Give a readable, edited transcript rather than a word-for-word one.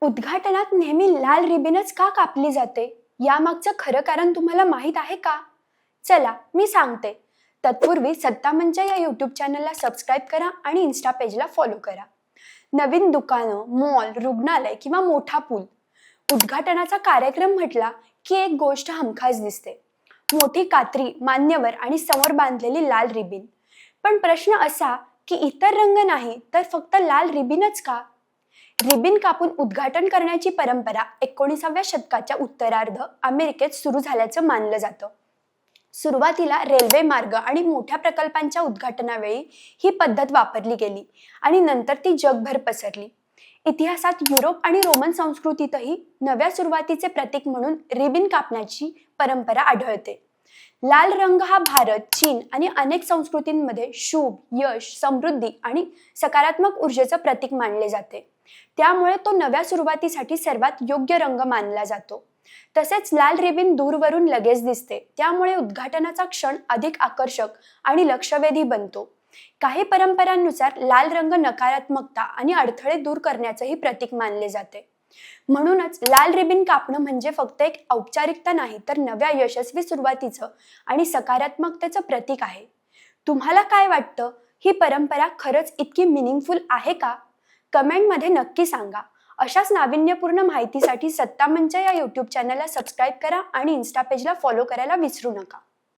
उद्घाटनात नेहमी लाल रिबीनच का कापली जाते? यामागचं खरं कारण तुम्हाला माहीत आहे का? चला मी सांगते. तत्पूर्वी सत्ता मंच या यूट्यूब चॅनलला सबस्क्राईब करा आणि इन्स्टा पेजला फॉलो करा. नवीन दुकानं, मॉल, रुग्णालय किंवा मोठा पूल, उद्घाटनाचा कार्यक्रम म्हटला की एक गोष्ट हमखास दिसते. मोठी कात्री, मान्यवर आणि समोर बांधलेली लाल रिबीन. पण प्रश्न असा की इतर रंग नाही तर फक्त लाल रिबीनच का? रिबीन कापून उद्घाटन करण्याची परंपरा 19व्या शतकाच्या उत्तरार्ध अमेरिकेत सुरू झाल्याचं मानलं जातं. सुरुवातीला रेल्वे मार्ग आणि मोठ्या प्रकल्पांच्या उद्घाटनावेळी ही पद्धत वापरली गेली आणि नंतर ती जगभर पसरली. इतिहासात युरोप आणि रोमन संस्कृतीतही नव्या सुरुवातीचे प्रतीक म्हणून रिबीन कापण्याची परंपरा आढळते. लाल रंग हा भारत, चीन आणि अनेक संस्कृतींमध्ये शुभ, यश, समृद्धी आणि सकारात्मक ऊर्जेचं प्रतीक मानले जाते. त्यामुळे तो नव्या सुरुवातीसाठी सर्वात योग्य रंग मानला जातो. तसेच लाल रिबीन दूरवरून लगेच दिसते, त्यामुळे उद्घाटनाचा क्षण अधिक आकर्षक आणि लक्षवेधी बनतो. काही परंपरांनुसार लाल रंग नकारात्मकता आणि अडथळे दूर करण्याचंही प्रतीक मानले जाते. म्हणूनच लाल रिबीन कापणं म्हणजे फक्त एक औपचारिकता नाही, तर नव्या यशस्वी सुरुवातीचं आणि सकारात्मकतेचं प्रतीक आहे. तुम्हाला काय वाटतं? ही परंपरा खरंच इतकी मिनिंगफुल आहे का? कमेंटमध्ये नक्की सांगा. अशाच नाविन्यपूर्ण माहितीसाठी सत्ता मंच या यूट्यूब चॅनलला सबस्क्राईब करा आणि इन्स्टा पेजला फॉलो करायला विसरू नका.